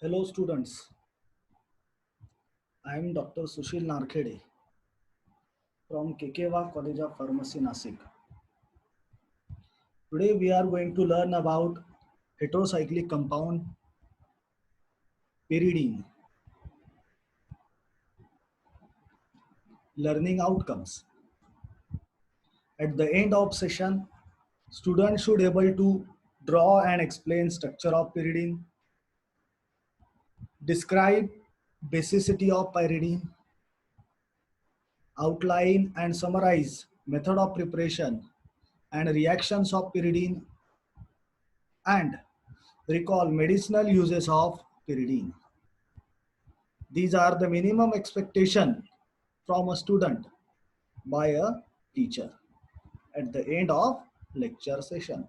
Hello students, I am Dr. Sushil Narkhede from Kekewa College of Pharmacy, Nasik. Today we are going to learn about heterocyclic compound pyridine. Learning outcomes. At the end of session, students should able to draw and explain structure of pyridine, describe basicity of pyridine, outline and summarize method of preparation and reactions of pyridine, and recall medicinal uses of pyridine. These are the minimum expectation from a student by a teacher at the end of lecture session.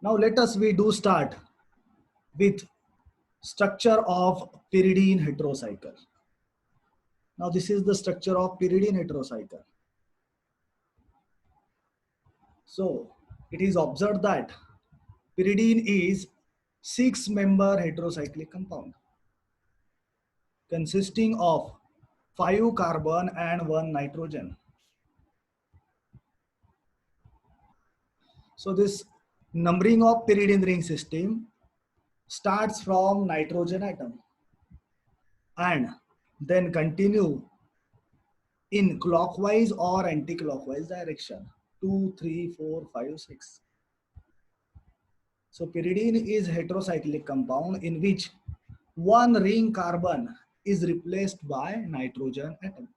Now let us we do start with structure of pyridine heterocycle. Now this is the structure of pyridine heterocycle. So it is observed that pyridine is 6-member heterocyclic compound consisting of 5 carbon and 1 nitrogen. So this numbering of pyridine ring system starts from nitrogen atom and then continue in clockwise or anti-clockwise direction 2, 3, 4, 5, 6. So pyridine is heterocyclic compound in which one ring carbon is replaced by nitrogen atom.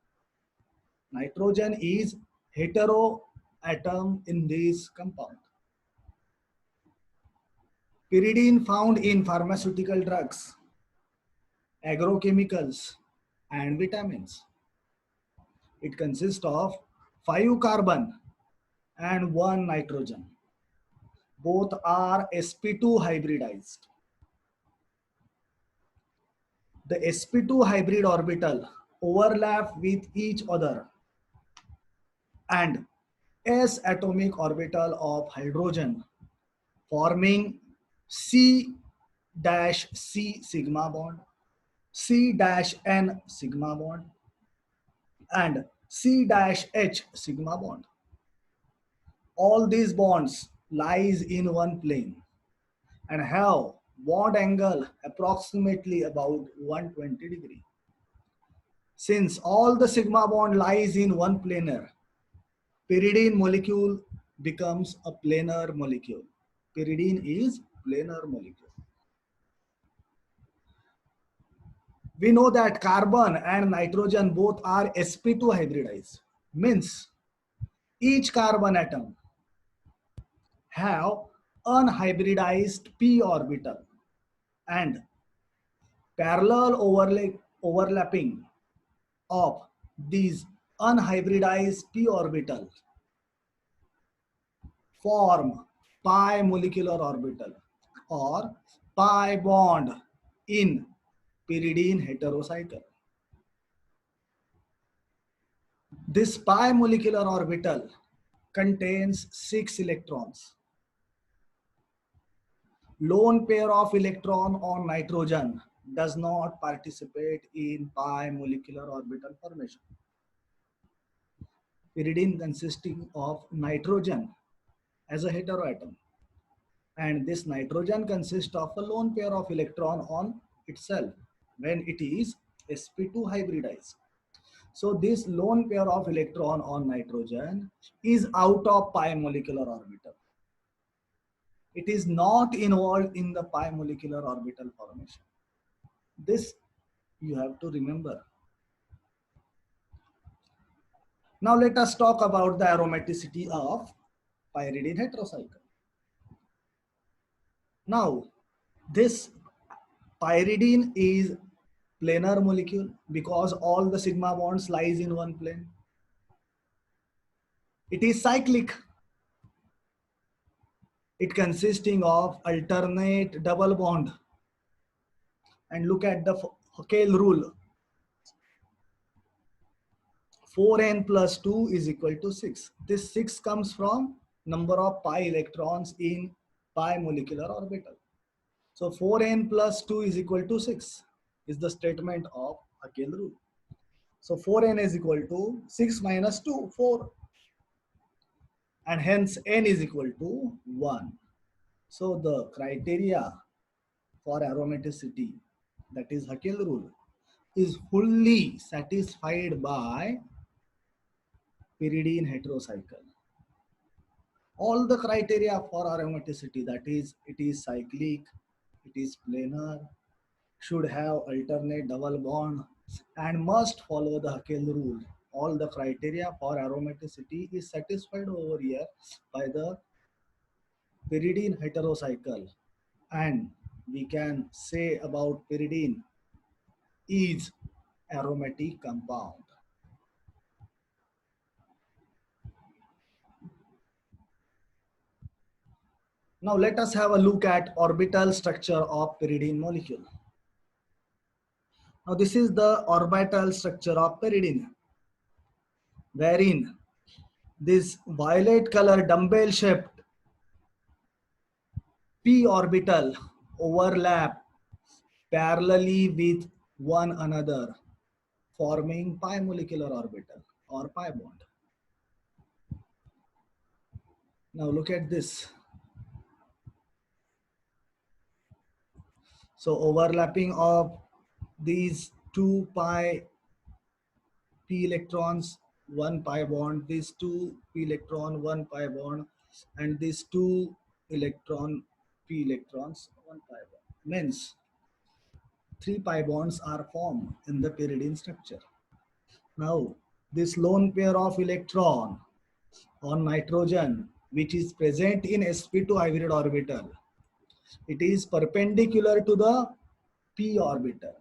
Nitrogen is hetero atom in this compound. Pyridine found in pharmaceutical drugs, agrochemicals, and vitamins. It consists of 5 carbon and 1 nitrogen. Both are sp2 hybridized. The sp2 hybrid orbital overlap with each other and s atomic orbital of hydrogen forming C-C sigma bond, C-N sigma bond, and C-H sigma bond. All these bonds lies in one plane and have bond angle approximately about 120 degree. Since all the sigma bond lies in one planar, pyridine molecule becomes a planar molecule. Pyridine is planar molecule. We know that carbon and nitrogen both are sp2 hybridized. Means each carbon atom have unhybridized p orbital and parallel overlapping of these unhybridized p orbital form pi molecular orbital or pi bond in pyridine heterocycle. This pi molecular orbital contains 6 electrons. Lone pair of electron on nitrogen does not participate in pi molecular orbital formation. Pyridine consisting of nitrogen as a heteroatom, and this nitrogen consists of a lone pair of electron on itself when it is sp2 hybridized. So this lone pair of electron on nitrogen is out of pi molecular orbital. It is not involved in the pi molecular orbital formation. This you have to remember. Now let us talk about the aromaticity of pyridine heterocycle. Now this pyridine is planar molecule because all the sigma bonds lies in one plane. It is cyclic. It consisting of alternate double bond. And look at the Hockel rule. 4n plus 2 is equal to 6. This 6 comes from number of pi electrons in pi molecular orbital. So 4n plus 2 is equal to 6 is the statement of Hakel rule. So 4n is equal to 6 minus 2, 4. And hence n is equal to 1. So the criteria for aromaticity, that is Hakel rule, is fully satisfied by pyridine heterocycle. All the criteria for aromaticity, that is, it is cyclic, it is planar, should have alternate double bond, and must follow the Hakel rule. All the criteria for aromaticity is satisfied over here by the pyridine heterocycle. And we can say about pyridine is aromatic compound. Now let us have a look at orbital structure of pyridine molecule. Now this is the orbital structure of pyridine, wherein this violet color dumbbell shaped p orbital overlap parallelly with one another, forming pi molecular orbital or pi bond. Now look at this. So overlapping of these two pi p electrons, one pi bond, these two p electron, one pi bond, and these two electron p electrons, one pi bond. Means three pi bonds are formed in the pyridine structure. Now this lone pair of electron on nitrogen, which is present in sp2 hybrid orbital, it is perpendicular to the p orbital.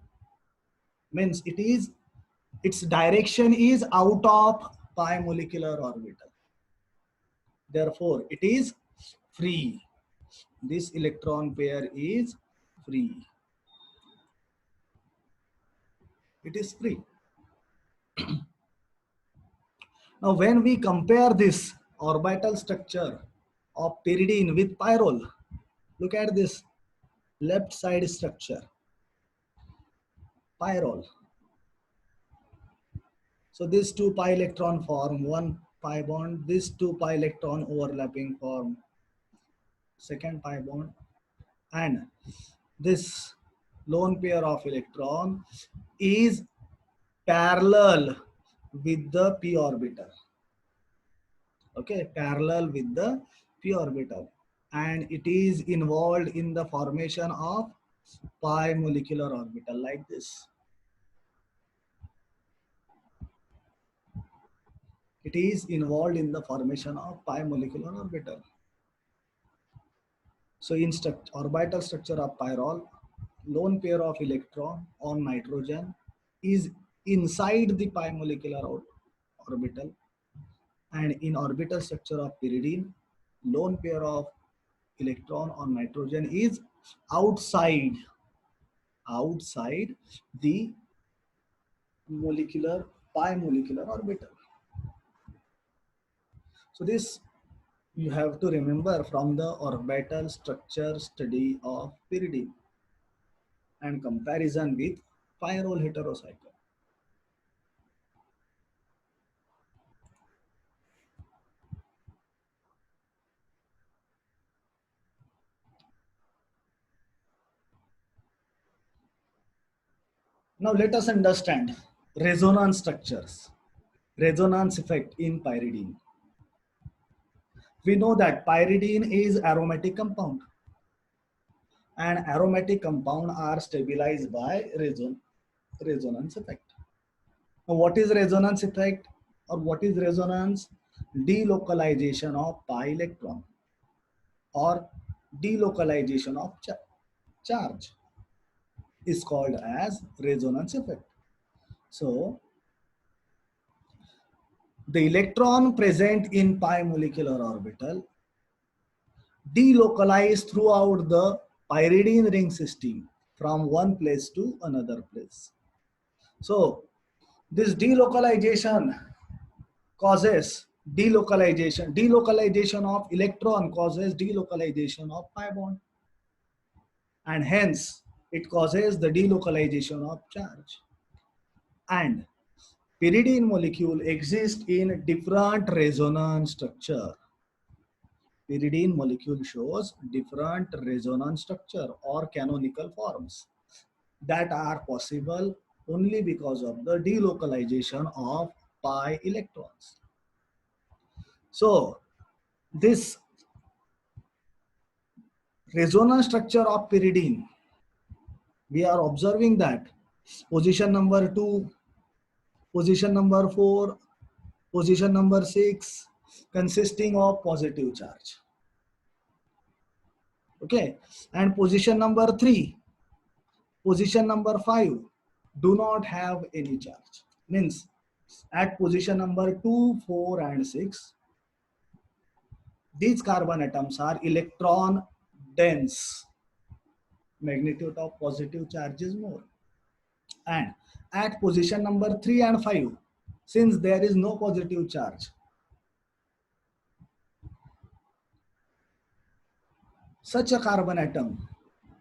Means its direction is out of pi molecular orbital. Therefore, it is free. This electron pair is free. It is free. Now, when we compare this orbital structure of pyridine with pyrrole, look at this left side structure, pyrrole. So these two pi electron form one pi bond, these two pi electron overlapping form second pi bond, and this lone pair of electron is parallel with the p orbital. Okay, parallel with the p orbital, and it is involved in the formation of pi molecular orbital like this. It is involved in the formation of pi molecular orbital. So in orbital structure of pyrrole, lone pair of electron on nitrogen is inside the pi molecular orbital, and in orbital structure of pyridine, lone pair of electron on nitrogen is outside the pi molecular orbital. So this you have to remember from the orbital structure study of pyridine and comparison with pyrrole heterocycle. Now let us understand resonance structures, resonance effect in pyridine. We know that pyridine is aromatic compound, and aromatic compound are stabilized by resonance effect. Now what is resonance effect, or what is resonance? Delocalization of pi electron or delocalization of charge is called as resonance effect. So the electron present in pi molecular orbital delocalized throughout the pyridine ring system from one place to another place. So this delocalization causes delocalization of electron causes delocalization of pi bond, and hence it causes the delocalization of charge. And pyridine molecule exists in different resonance structure. Pyridine molecule shows different resonance structure or canonical forms that are possible only because of the delocalization of pi electrons. So this resonance structure of pyridine, we are observing that position number 2, position number 4, position number 6 consisting of positive charge. Okay, and position number 3, position number 5 do not have any charge. Means at position number 2, 4 and 6, these carbon atoms are electron dense. Magnitude of positive charge is more. And at position number 3 and 5, since there is no positive charge, such a carbon atom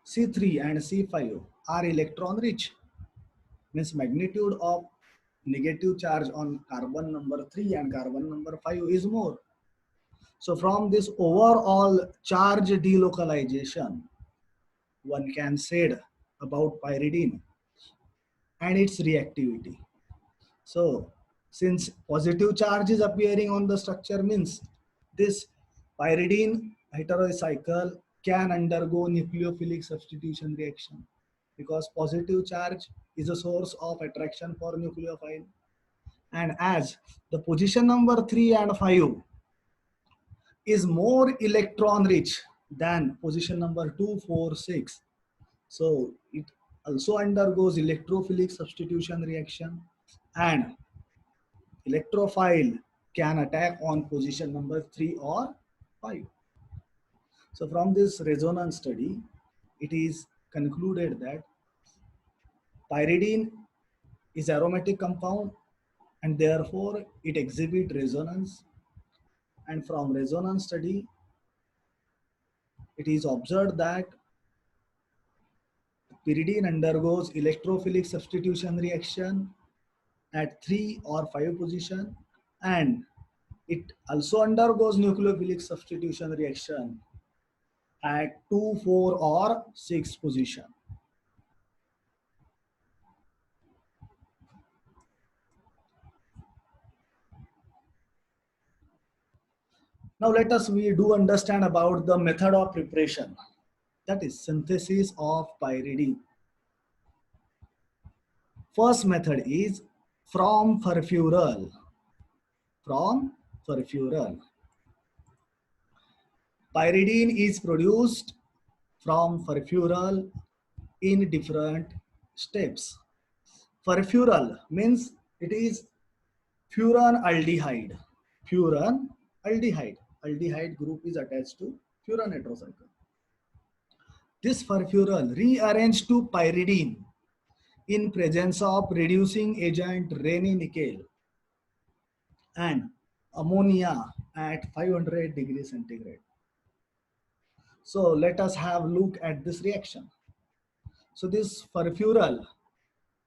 C3 and C5 are electron rich. Means magnitude of negative charge on carbon number 3 and carbon number 5 is more. So from this overall charge delocalization, one can say about pyridine and its reactivity. So since positive charge is appearing on the structure, means this pyridine heterocycle can undergo nucleophilic substitution reaction, because positive charge is a source of attraction for nucleophile. And as the position number 3 and 5 is more electron rich than position number 2, 4, 6, so it also undergoes electrophilic substitution reaction, and electrophile can attack on position number 3 or 5. So from this resonance study, it is concluded that pyridine is aromatic compound and therefore it exhibits resonance. And from resonance study, it is observed that pyridine undergoes electrophilic substitution reaction at 3 or 5 position, and it also undergoes nucleophilic substitution reaction at 2, 4 or 6 position. Now let us we do understand about the method of preparation, that is synthesis of pyridine. First method is from furfural. From furfural, pyridine is produced from furfural in different steps. Furfural means it is furan aldehyde. Furan aldehyde. Aldehyde group is attached to furan heterocycle. This furfural rearranged to pyridine in presence of reducing agent Raney-Nickel and ammonia at 500 degrees centigrade. So let us have a look at this reaction. So this furfural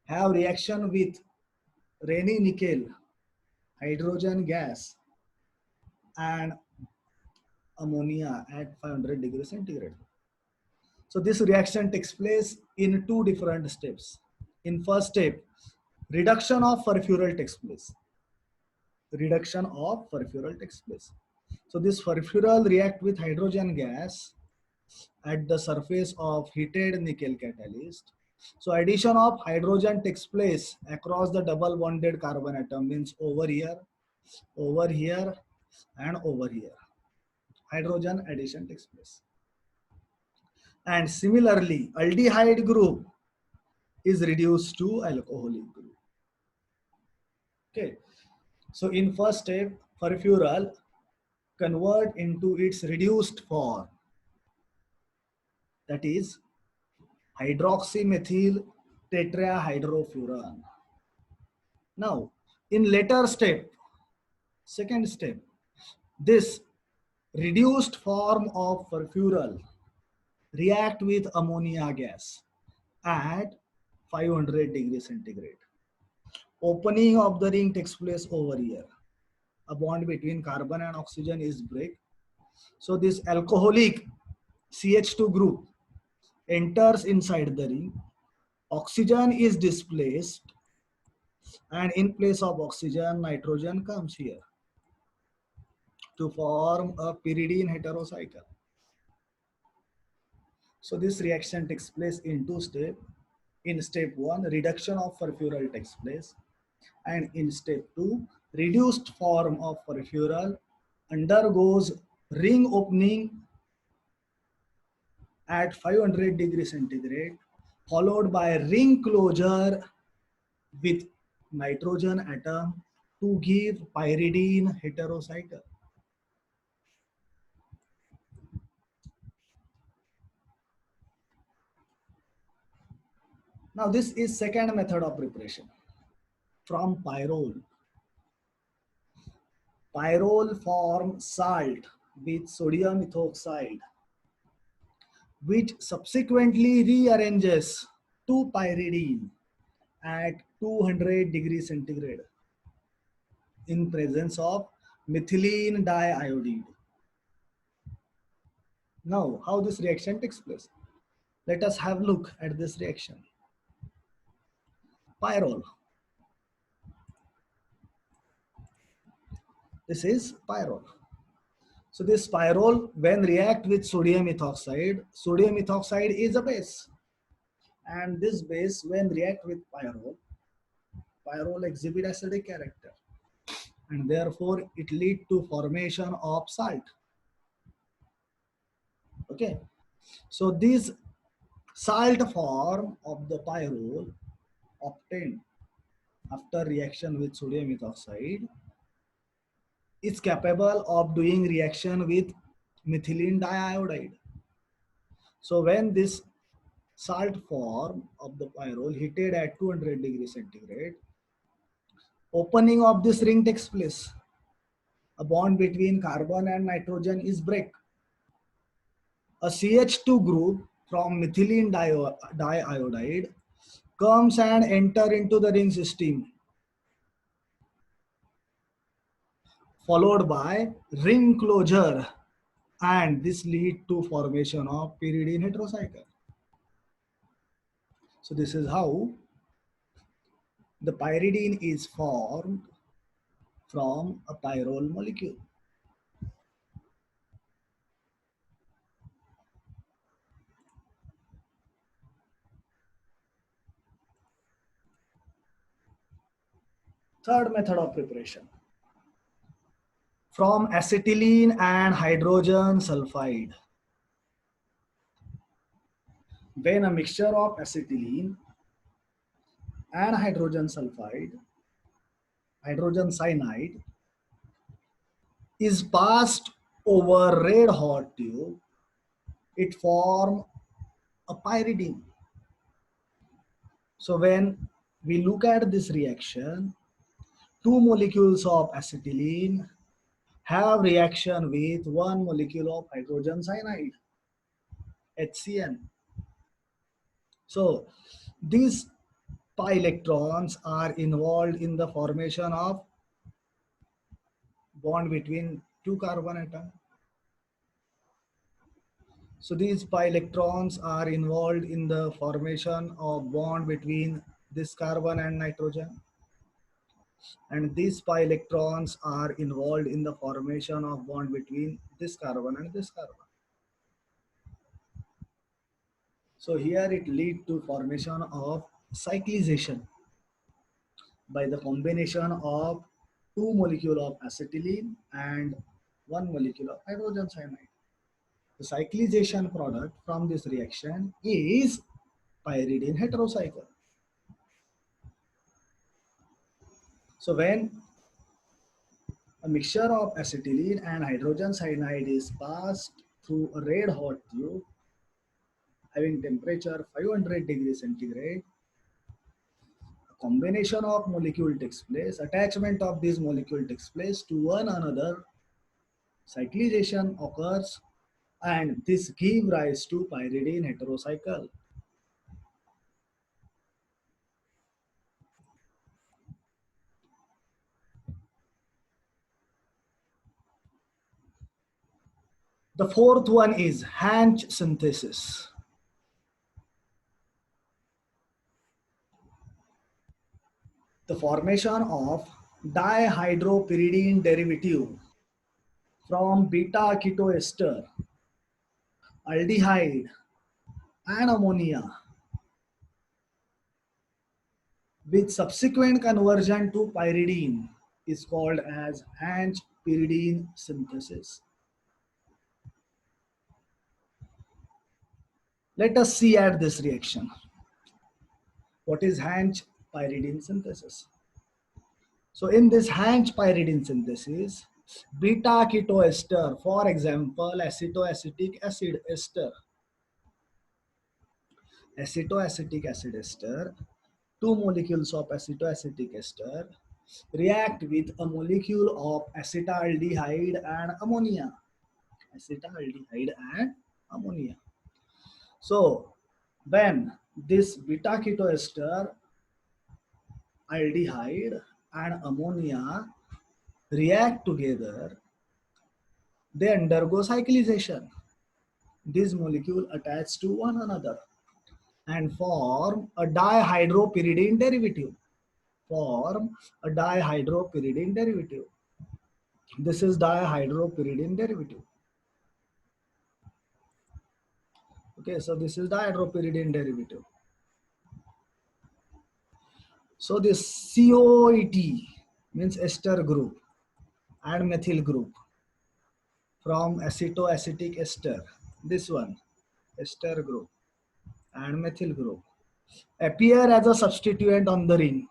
have reaction with Raney-Nickel, hydrogen gas and ammonia at 500 degrees centigrade. So this reaction takes place in two different steps. In first step, reduction of furfural takes place. Reduction of furfural takes place. So this furfural react with hydrogen gas at the surface of heated nickel catalyst. So addition of hydrogen takes place across the double bonded carbon atom, means over here, and over here. Hydrogen addition takes place. And similarly, aldehyde group is reduced to alcoholic group. Okay. So in first step, furfural convert into its reduced form, that is hydroxymethyl tetrahydrofuran. Now, in later step, Second step, this reduced form of furfural react with ammonia gas at 500 degrees centigrade. Opening of the ring takes place over here. A bond between carbon and oxygen is break. So this alcoholic CH2 group enters inside the ring. Oxygen is displaced, and in place of oxygen, nitrogen comes here to form a pyridine heterocycle. So this reaction takes place in two steps. In step 1, reduction of furfural takes place, and in step 2, reduced form of furfural undergoes ring opening at 500 degrees centigrade, followed by ring closure with nitrogen atom to give pyridine heterocycle. Now this is second method of preparation from pyrrole. Pyrrole form salt with sodium ethoxide, which subsequently rearranges to pyridine at 200 degrees centigrade in presence of methylene diiodide. Now, how this reaction takes place? Let us have a look at this reaction. Pyrrole. This is pyrrole. So this pyrrole, when react with sodium ethoxide is a base. And this base, when react with pyrrole exhibit acidic character. And therefore, it lead to formation of salt. Okay. So this salt form of the pyrrole obtained after reaction with sodium ethoxide is capable of doing reaction with methylene diiodide. So when this salt form of the pyrrole heated at 200 degrees centigrade, opening of this ring takes place. A bond between carbon and nitrogen is break. A CH2 group from methylene diiodide comes and enter into the ring system, followed by ring closure, and this lead to formation of pyridine heterocycle. So this is how the pyridine is formed from a pyrrole molecule. Third method of preparation, from acetylene and hydrogen sulfide. When a mixture of acetylene and hydrogen sulfide, hydrogen cyanide, is passed over red hot tube, it forms a pyridine. So when we look at this reaction, two molecules of acetylene have reaction with one molecule of hydrogen cyanide, HCN. So these pi electrons are involved in the formation of bond between two carbon atoms. So these pi electrons are involved in the formation of bond between this carbon and nitrogen. And these pi electrons are involved in the formation of bond between this carbon and this carbon. So here it leads to formation of cyclization by the combination of two molecules of acetylene and one molecule of hydrogen cyanide. The cyclization product from this reaction is pyridine heterocycle. So when a mixture of acetylene and hydrogen cyanide is passed through a red hot tube having temperature 500 degrees centigrade, combination of molecule takes place, attachment of this molecule takes place to one another, cyclization occurs, and this give rise to pyridine heterocycle. The fourth one is Hansch synthesis. The formation of dihydropyridine derivative from beta ketoester, aldehyde, and ammonia with subsequent conversion to pyridine is called as Hansch pyridine synthesis. Let us see at this reaction. What is Hansch pyridine synthesis? So in this Hansch pyridine synthesis, beta ketoester, for example, acetoacetic acid ester, acetoacetic acid ester, two molecules of acetoacetic ester react with a molecule of acetaldehyde and ammonia. Acetaldehyde and ammonia. So when this beta ketoester, aldehyde and ammonia react together, they undergo cyclization. These molecules attach to one another and form a dihydropyridine derivative. This is dihydropyridine derivative. Okay, so this is dihydropyridine derivative. So this COET means ester group and methyl group from acetoacetic ester. This one, ester group and methyl group appear as a substituent on the ring.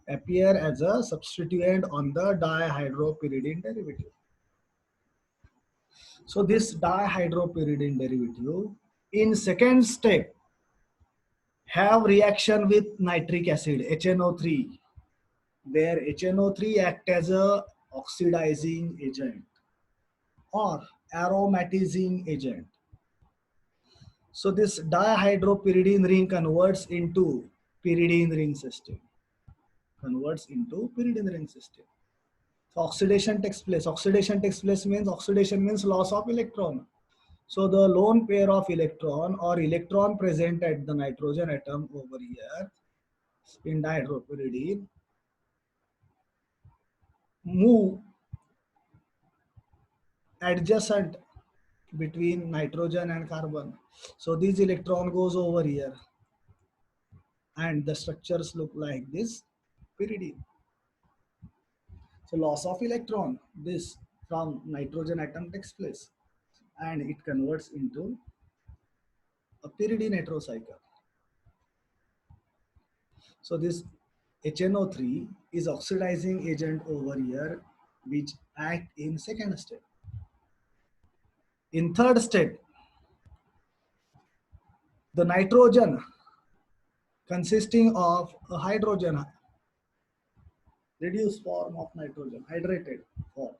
Appear as a substituent on the dihydropyridine derivative. So this dihydropyridine derivative in second step have reaction with nitric acid HNO3, where HNO3 act as a oxidizing agent or aromatizing agent. So this dihydropyridine ring converts into pyridine ring system. So oxidation takes place. Oxidation means loss of electron. So the lone pair of electron or electron present at the nitrogen atom over here in dihydropyridine move adjacent between nitrogen and carbon. So this electron goes over here and the structures look like this pyridine. So loss of electron, this from nitrogen atom takes place and it converts into a pyridine heterocycle. So this HNO3 is oxidizing agent over here which act in second step. In third step, the nitrogen consisting of a hydrogen, reduced form of nitrogen, hydrated form.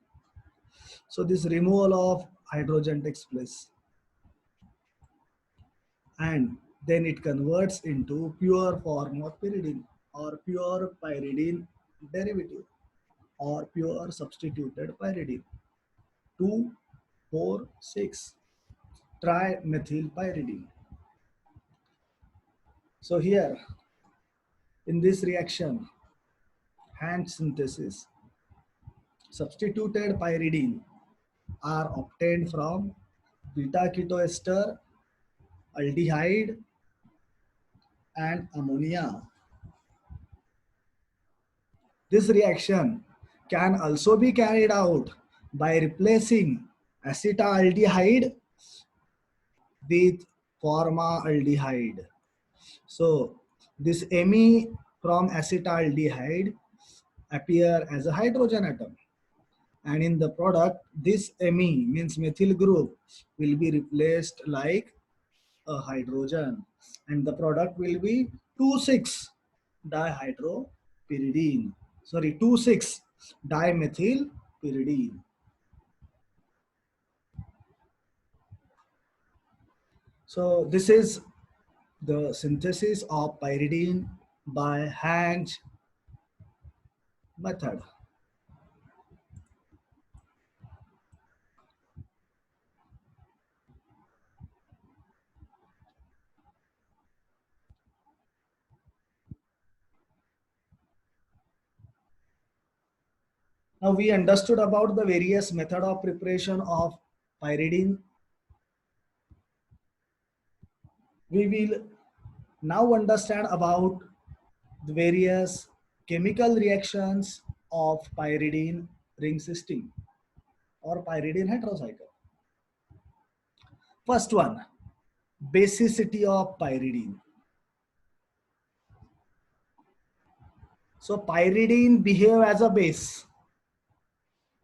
So this removal of hydrogen takes place and then it converts into pure form of pyridine or pure pyridine derivative or pure substituted pyridine. 2, 4, 6 trimethylpyridine. So here in this reaction, Hansch synthesis, substituted pyridine are obtained from beta ketoester, aldehyde and ammonia. This reaction can also be carried out by replacing acetaldehyde with formaldehyde. So this Me from acetaldehyde appear as a hydrogen atom. And in the product, this Me means methyl group will be replaced like a hydrogen. And the product will be 2,6 dihydropyridine. Sorry, 2,6-dimethylpyridine. So this is the synthesis of pyridine by Hange method. Now we understood about the various method of preparation of pyridine. We will now understand about the various chemical reactions of pyridine ring system or pyridine heterocycle. First one, basicity of pyridine. So pyridine behave as a base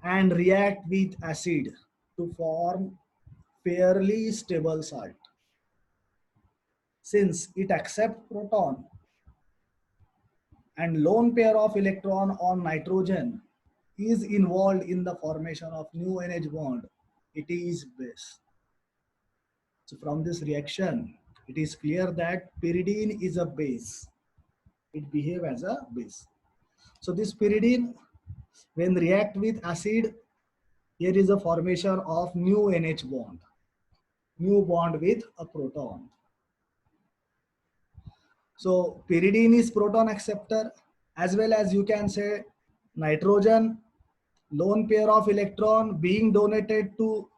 and react with acid to form fairly stable salt. Since it accepts proton and lone pair of electron on nitrogen is involved in the formation of new NH bond, it is base. So from this reaction, it is clear that pyridine is a base. It behaves as a base. So this pyridine, when react with acid, here is a formation of new NH bond, new bond with a proton. So pyridine is proton acceptor, as well as you can say nitrogen, lone pair of electron being donated to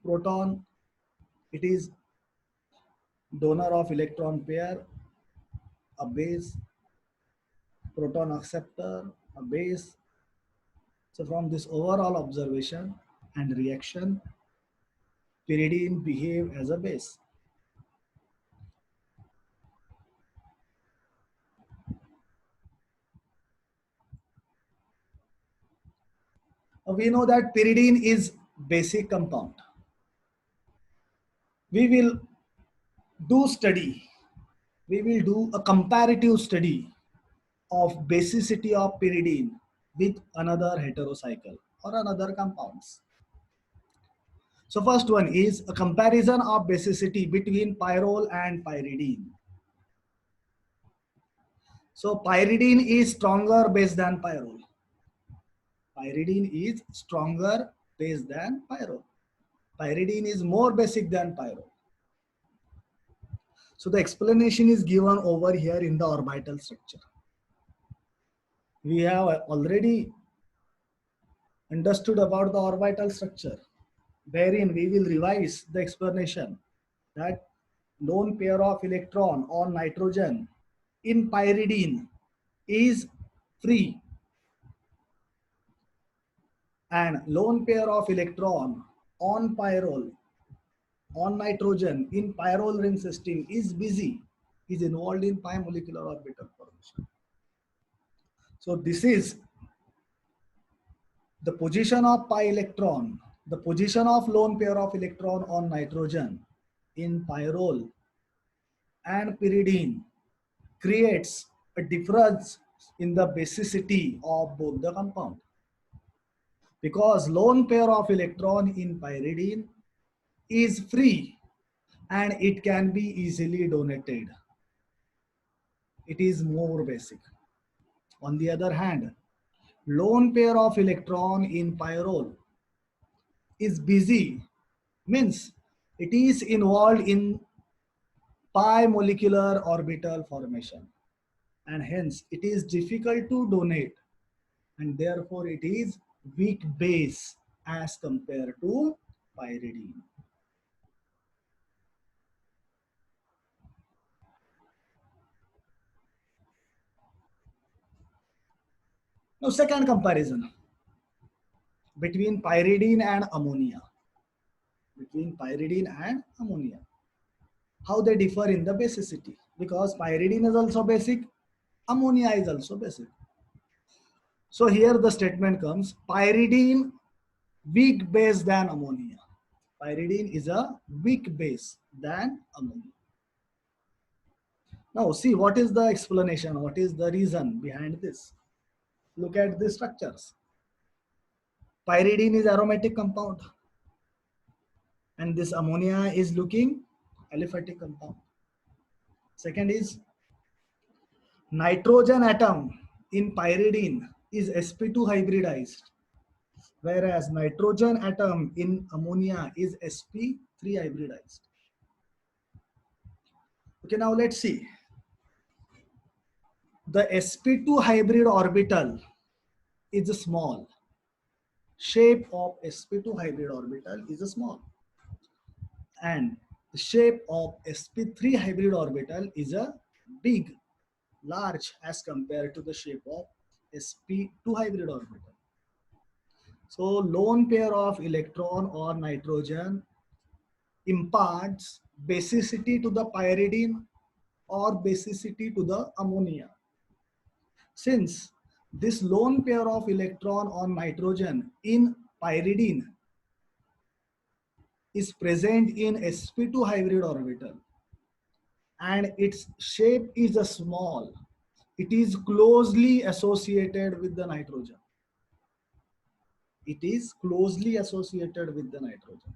proton. It is donor of electron pair, a base, proton acceptor, a base. So from this overall observation and reaction, pyridine behave as a base. We know that pyridine is basic compound. We will do study. We will do a comparative study of basicity of pyridine with another heterocycle or another compounds. So first one is a comparison of basicity between pyrrole and pyridine. So pyridine is stronger base than pyrrole. Pyridine is stronger base than pyrrole. Pyridine is more basic than pyrrole. So the explanation is given over here in the orbital structure. We have already understood about the orbital structure, wherein we will revise the explanation that lone pair of electron on nitrogen in pyridine is free and lone pair of electron on pyrrole on nitrogen in pyrrole ring system is busy, is involved in pi molecular orbital formation. So this is the position of pi electron, the position of lone pair of electron on nitrogen in pyrrole and pyridine creates a difference in the basicity of both the compound. Because lone pair of electron in pyridine is free and it can be easily donated. It is more basic. On the other hand, lone pair of electron in pyrrole is busy, means it is involved in pi molecular orbital formation and hence it is difficult to donate and therefore it is weak base as compared to pyridine. Now second comparison between pyridine and ammonia. Between pyridine and ammonia. How they differ in the basicity. Because pyridine is also basic, ammonia is also basic. So here the statement comes, pyridine weak base than ammonia. Pyridine is a weak base than ammonia. Now see what is the explanation, what is the reason behind this. Look at the structures. Pyridine is aromatic compound and this ammonia is looking aliphatic compound. Second is nitrogen atom in pyridine is sp2 hybridized, whereas nitrogen atom in ammonia is sp3 hybridized. Okay, now let's see. The sp2 hybrid orbital is small. Shape of sp2 hybrid orbital is small. And the shape of sp3 hybrid orbital is a big, large as compared to the shape of sp2 hybrid orbital. So lone pair of electron or nitrogen imparts basicity to the pyridine or basicity to the ammonia. Since this lone pair of electron on nitrogen in pyridine is present in sp2 hybrid orbital and its shape is a small, it is closely associated with the nitrogen. It is closely associated with the nitrogen.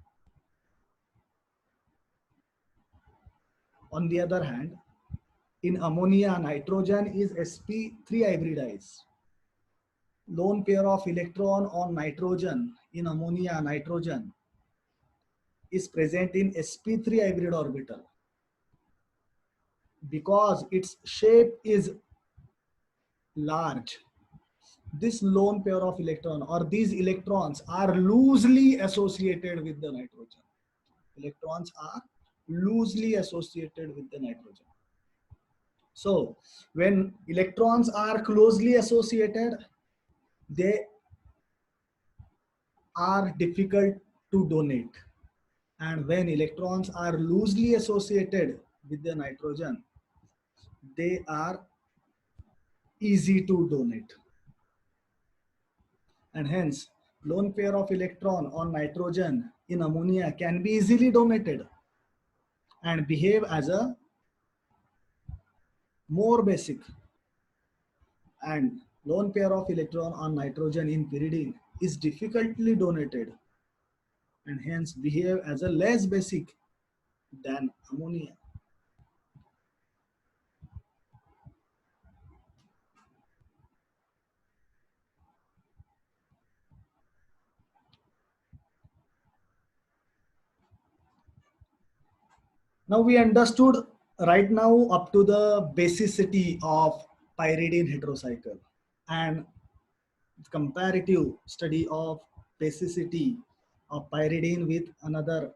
On the other hand, in ammonia, nitrogen is sp3 hybridized. Lone pair of electron on nitrogen in ammonia, nitrogen is present in sp3 hybrid orbital. Because its shape is large, this lone pair of electron or these electrons are loosely associated with the nitrogen. Electrons are loosely associated with the nitrogen. So when electrons are closely associated, they are difficult to donate. And when electrons are loosely associated with the nitrogen, they are easy to donate. And hence, lone pair of electron on nitrogen in ammonia can be easily donated and behave as a more basic. And lone pair of electron on nitrogen in pyridine is difficultly donated and hence behave as a less basic than ammonia. Now we understood right now up to the basicity of pyridine heterocycle and comparative study of basicity of pyridine with another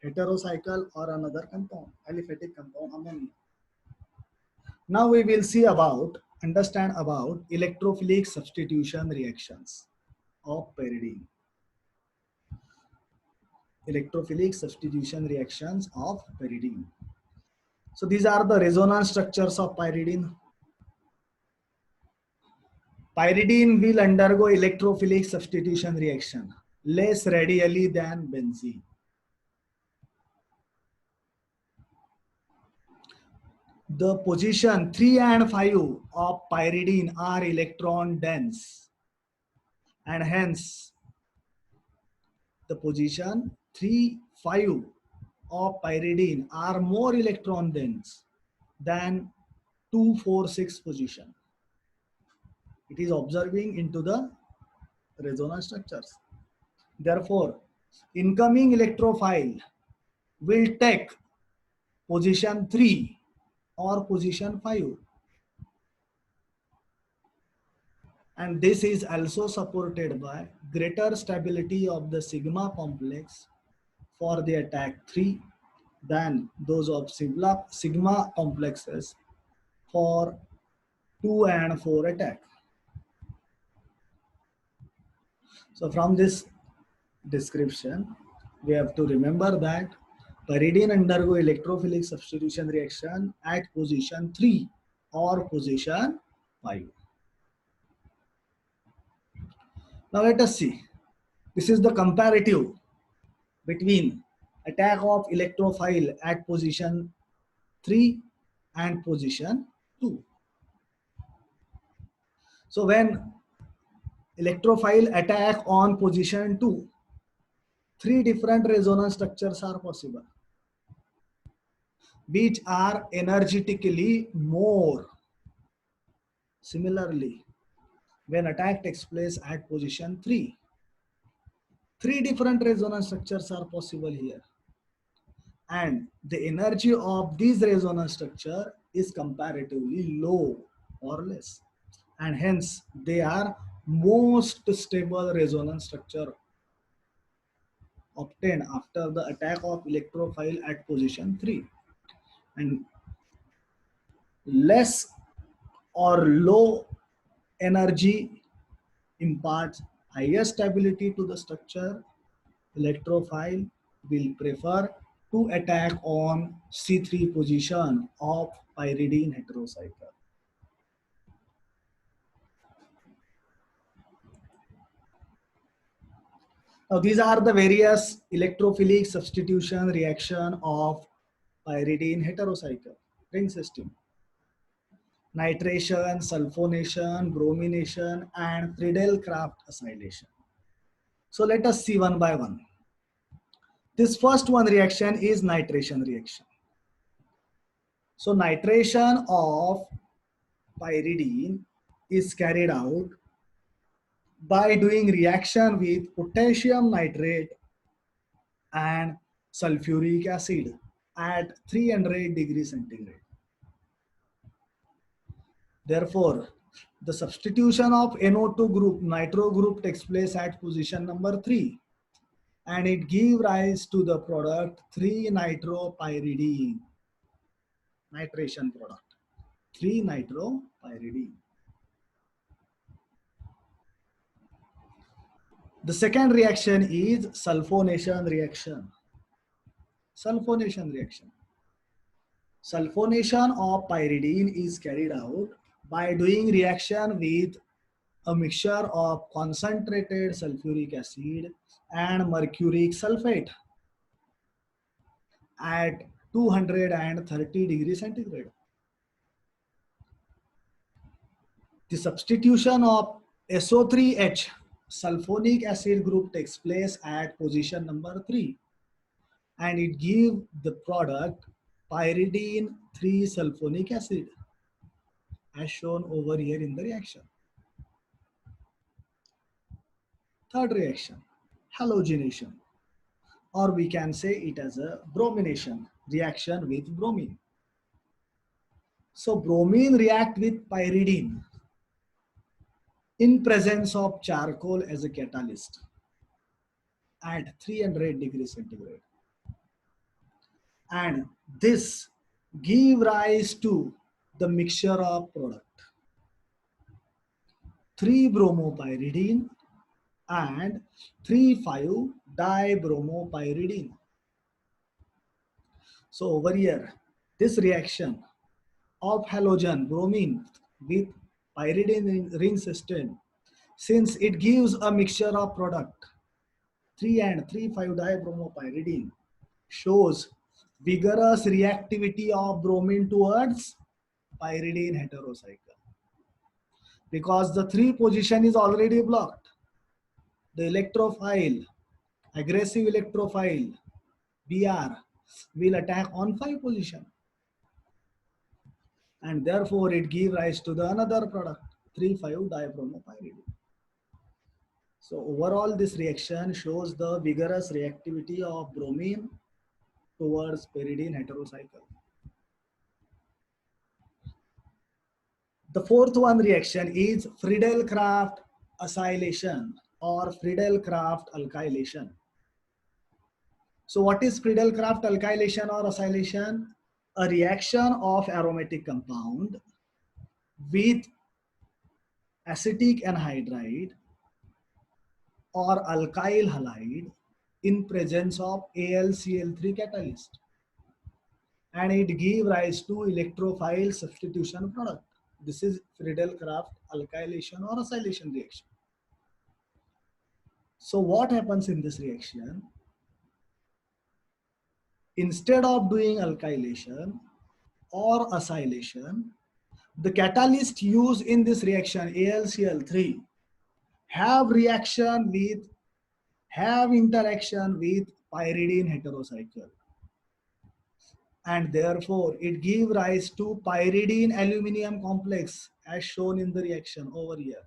heterocycle or another compound, aliphatic compound ammonia. Now we will see about, understand about electrophilic substitution reactions of pyridine. Electrophilic substitution reactions of pyridine. So these are the resonance structures of pyridine. Pyridine will undergo electrophilic substitution reaction less radially than benzene. The position 3 and 5 of pyridine are electron dense and hence the position 3, 5 of pyridine are more electron dense than 2, 4, 6 position. It is observing into the resonance structures. Therefore, incoming electrophile will take position 3 or position 5. And this is also supported by greater stability of the sigma complex for the attack 3 than those of sigma complexes for 2 and 4 attack. So from this description, we have to remember that pyridine undergo electrophilic substitution reaction at position 3 or position 5. Now let us see. This is the comparative between attack of electrophile at position 3 and position 2. So when electrophile attack on position 2, 3 different resonance structures are possible, which are energetically more. Similarly, when attack takes place at position 3, 3 different resonance structures are possible here. And the energy of this resonance structure is comparatively low or less. And hence, they are most stable resonance structure obtained after the attack of electrophile at position 3. And less or low energy imparts higher stability to the structure. Electrophile will prefer to attack on C3 position of pyridine heterocycle. Now these are the various electrophilic substitution reaction of pyridine heterocycle ring system: nitration, sulfonation, bromination, and Friedel-Crafts acylation. So let us see one by one. This first one reaction is nitration reaction. So nitration of pyridine is carried out by doing reaction with potassium nitrate and sulfuric acid at 300 degrees centigrade. Therefore, the substitution of NO2 group, nitro group takes place at position number 3, and it gives rise to the product 3-nitropyridine, nitration product, 3-nitropyridine. The second reaction is sulfonation reaction. Sulfonation reaction. Sulfonation of pyridine is carried out by doing reaction with a mixture of concentrated sulfuric acid and mercuric sulfate at 230 degrees centigrade. The substitution of SO3H sulfonic acid group takes place at position number 3, and it gives the product pyridine 3-sulfonic acid as shown over here in the reaction. Third reaction, halogenation, or we can say it as a bromination reaction with bromine. So bromine react with pyridine in presence of charcoal as a catalyst at 300 degrees centigrade. And this give rise to the mixture of product 3-bromopyridine and 3,5-dibromopyridine. So over here, this reaction of halogen bromine with pyridine ring system, since it gives a mixture of product 3 and 3,5-dibromopyridine, shows vigorous reactivity of bromine towards pyridine heterocycle. Because the 3 position is already blocked, the electrophile, aggressive electrophile, Br, will attack on 5 position. And therefore it gives rise to the another product, 3,5-dibromopyridine. So overall this reaction shows the vigorous reactivity of bromine towards pyridine heterocycle. The fourth one reaction is Friedel-Crafts acylation or Friedel-Crafts alkylation. So what is Friedel-Crafts alkylation or acylation? A reaction of aromatic compound with acetic anhydride or alkyl halide in presence of AlCl3 catalyst, and it gives rise to electrophile substitution product. This is Friedel-Crafts alkylation or acylation reaction. So what happens in this reaction? Instead of doing alkylation or acylation, the catalyst used in this reaction, AlCl3, have interaction with pyridine heterocycle, and therefore it give rise to pyridine aluminium complex as shown in the reaction over here.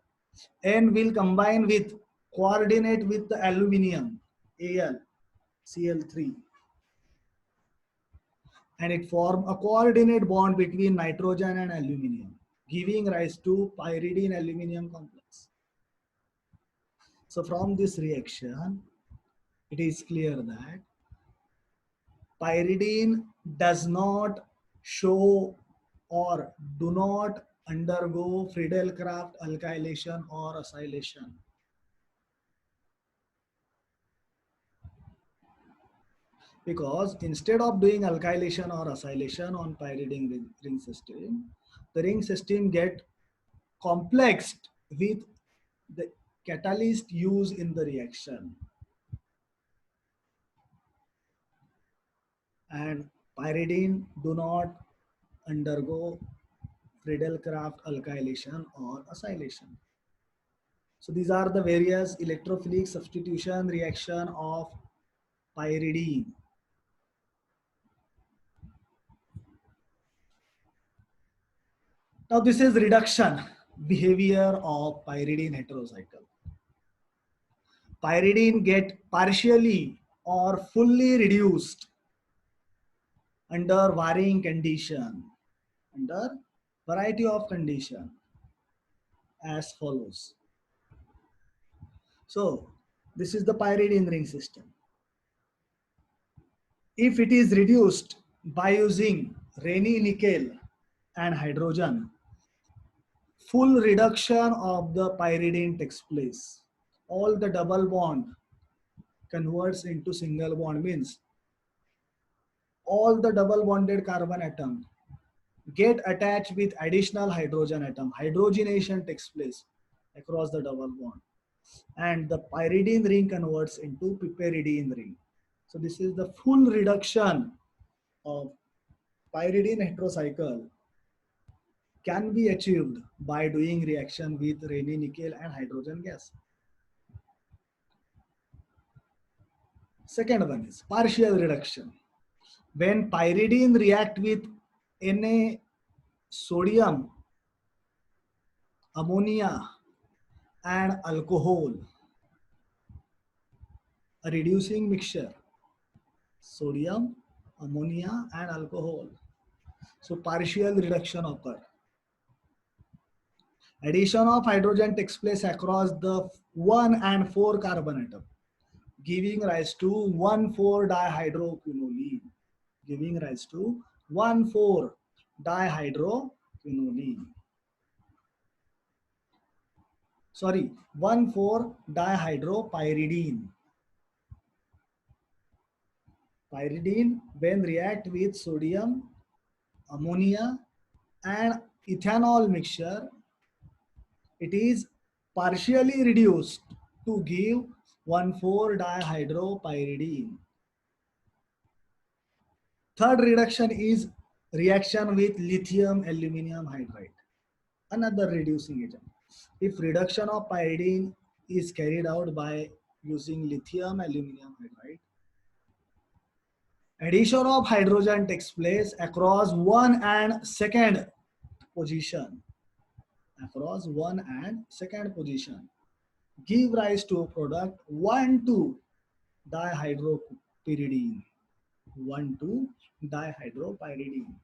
N will combine with, coordinate with the aluminium, AlCl3, and it form a coordinate bond between nitrogen and aluminium, giving rise to pyridine aluminium complex. So from this reaction, it is clear that pyridine does not show or do not undergo Friedel-Crafts alkylation or acylation. Because instead of doing alkylation or acylation on pyridine ring system, the ring system get complexed with the catalyst used in the reaction, and pyridine do not undergo Friedel-Crafts alkylation or acylation. So these are the various electrophilic substitution reaction of pyridine. Now this is reduction behavior of pyridine heterocycle. Pyridine get partially or fully reduced under varying condition, under variety of condition as follows. So this is the pyridine ring system. If it is reduced by using Raney nickel and hydrogen, full reduction of the pyridine takes place. All the double bond converts into single bond, means all the double bonded carbon atom get attached with additional hydrogen atom. Hydrogenation takes place across the double bond, and the pyridine ring converts into piperidine ring. So this is the full reduction of pyridine heterocycle can be achieved by doing reaction with Raney nickel and hydrogen gas. Second one is partial reduction. When pyridine react with Na, sodium, ammonia, and alcohol, a reducing mixture, sodium, ammonia, and alcohol. So partial reduction occur. Addition of hydrogen takes place across the 1 and 4 carbon atom, giving rise to 1,4-dihydroquinoline, giving rise to 1,4-dihydroquinoline. Sorry, 1,4-dihydropyridine. Pyridine, when react with sodium, ammonia, and ethanol mixture, it is partially reduced to give 1,4-dihydropyridine. Third reduction is reaction with lithium aluminum hydride, another reducing agent. If reduction of pyridine is carried out by using lithium aluminum hydride, addition of hydrogen takes place across 1 and 2nd position. Across 1 and 2nd position, give rise to a product 1,2-dihydropyridine. 1,2-dihydropyridine.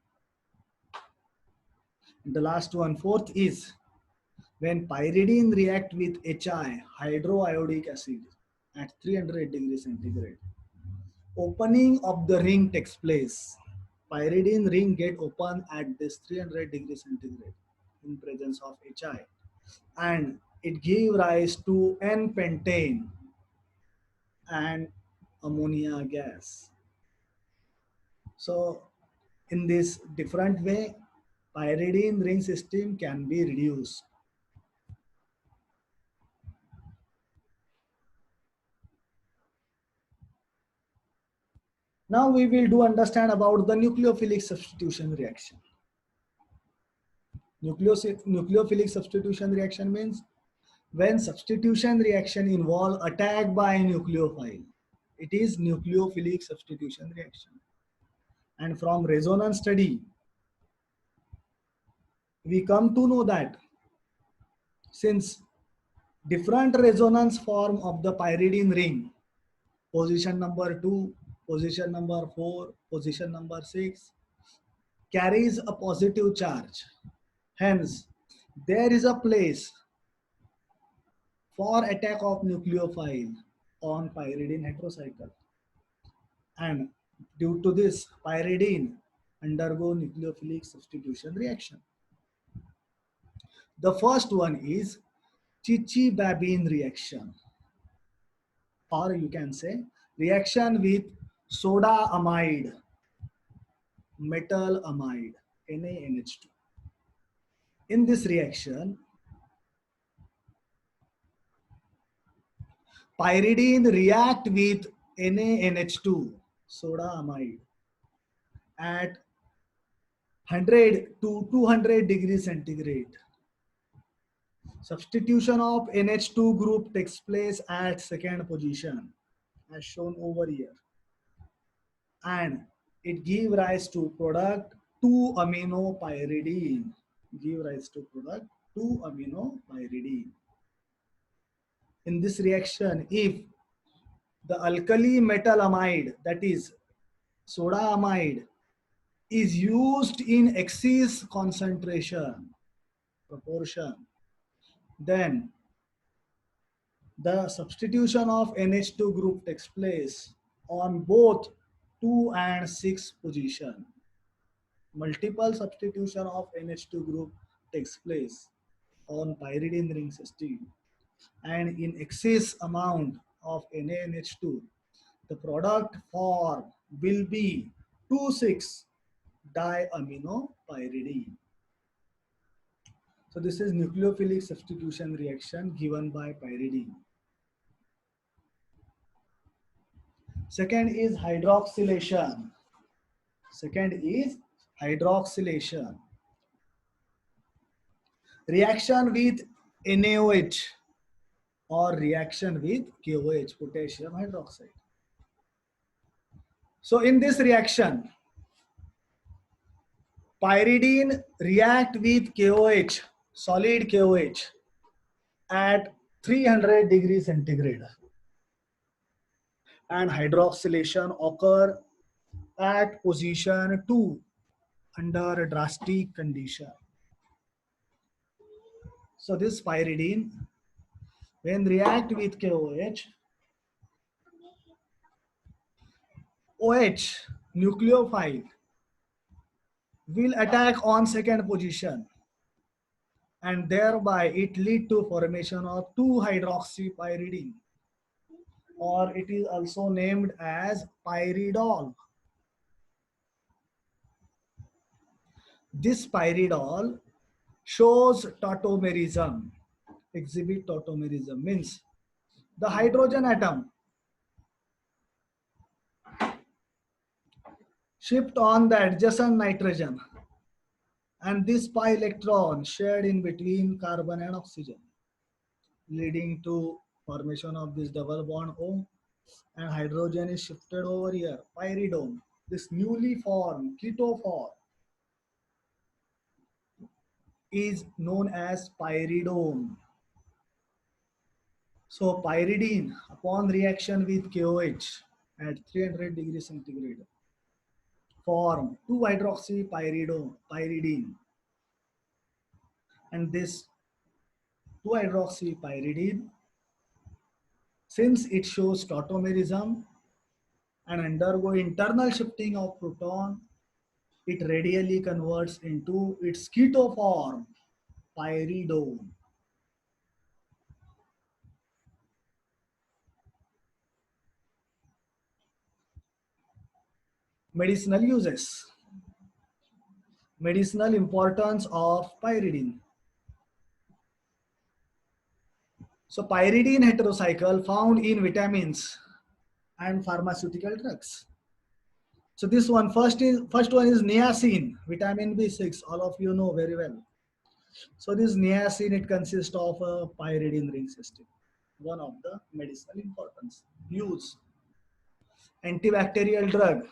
The last one, fourth, is when pyridine react with HI, hydroiodic acid, at 300 degrees centigrade. Opening of the ring takes place. Pyridine ring get open at this 300 degrees centigrade in presence of HI, and it give rise to N-pentane and ammonia gas. So in this different way, pyridine ring system can be reduced. Now we will do understand about the nucleophilic substitution reaction. Nucleophilic substitution reaction means when substitution reaction involve attack by nucleophile. It is nucleophilic substitution reaction. And from resonance study, we come to know that since different resonance form of the pyridine ring, position number 2, position number 4, position number 6, carries a positive charge. Hence, there is a place for attack of nucleophile on pyridine heterocycle. And due to this, pyridine undergo nucleophilic substitution reaction. The first one is Chichi-Babin reaction, or you can say reaction with soda amide, metal amide, NaNH2. In this reaction, pyridine react with NaNH2, soda amide, at 100 to 200 degrees centigrade. Substitution of NH2 group takes place at second position, as shown over here. And it give rise to product 2-aminopyridine. Give rise to product 2-aminopyridine. In this reaction, if the alkali metal amide, that is soda amide, is used in excess concentration, proportion, then the substitution of NH2 group takes place on both 2 and 6 position. Multiple substitution of NH2 group takes place on pyridine ring system, and in excess amount of NaNH2, the product form will be 2,6-diaminopyridine. So this is nucleophilic substitution reaction given by pyridine. Second is hydroxylation. Second is hydroxylation. Reaction with NaOH or reaction with KOH, potassium hydroxide. So in this reaction, pyridine react with KOH, solid KOH, at 300 degrees centigrade, and hydroxylation occur at position 2 under drastic condition. So this pyridine, when react with KOH, OH nucleophile will attack on second position, and thereby it lead to formation of 2-hydroxypyridine, or it is also named as pyridol. This pyridol shows tautomerism, exhibit tautomerism, means the hydrogen atom shift on the adjacent nitrogen, and this pi electron shared in between carbon and oxygen, leading to formation of this double bond O, and hydrogen is shifted over here, pyridone. This newly formed keto form is known as pyridone. So pyridine, upon reaction with KOH at 300 degrees centigrade, form 2-hydroxypyridine, and this 2-hydroxypyridine, since it shows tautomerism and undergo internal shifting of proton, it radially converts into its keto form, pyridone. Medicinal uses. Medicinal importance of pyridine. So pyridine heterocycle found in vitamins and pharmaceutical drugs. So this one, first one is niacin, vitamin B6, all of you know very well. So this niacin, it consists of a pyridine ring system, one of the medicinal importance. Use antibacterial drug,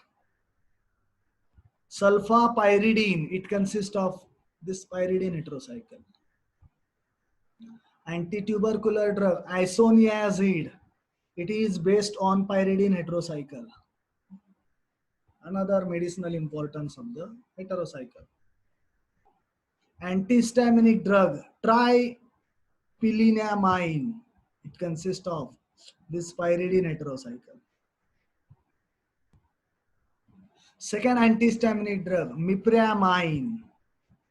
sulfapyridine, it consists of this pyridine heterocycle. Antitubercular drug, isoniazid, it is based on pyridine heterocycle. Another medicinal importance of the heterocycle. Antihistaminic drug, tripylinamine, it consists of this pyridine heterocycle. Second antihistaminic drug, mipramine.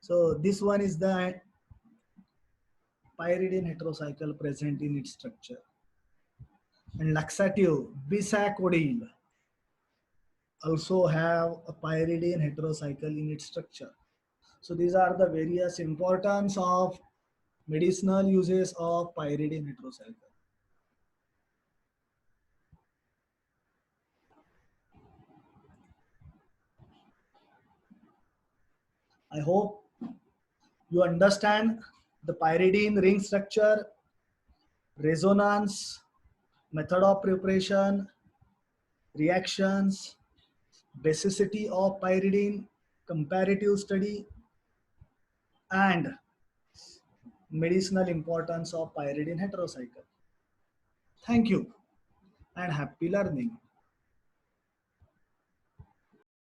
So this one is the pyridine heterocycle present in its structure. And laxative, bisacodyl, also have a pyridine heterocycle in its structure. So these are the various importance of medicinal uses of pyridine heterocycle. I hope you understand the pyridine ring structure, resonance, method of preparation, reactions, basicity of pyridine, comparative study, and medicinal importance of pyridine heterocycle. Thank you and happy learning.